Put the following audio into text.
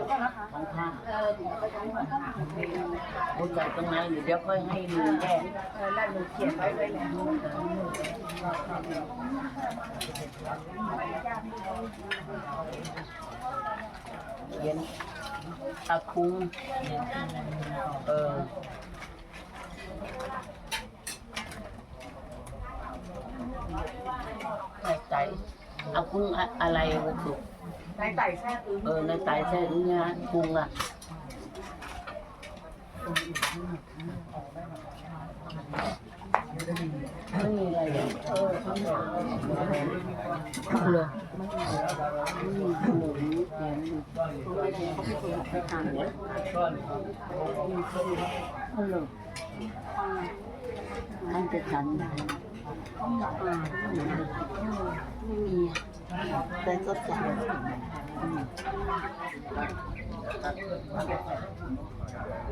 ของข้างรู้จักตรงไหนเดี๋ยวค่อยให้ดูแยกแล้วหนูเขียนไว้เลยนะเขียนตะคุงไก่เอากุ้งอะไรวะสุกในไก่แช่อึ้งในไก่แช่อึ้งเนี่ยกุ้งไม่มีอะไรเลยเลยไม่มีขนมแหนมเขาไปทานฮัลโหลท่านจะฉันไม่มีแต่ก็สั่ง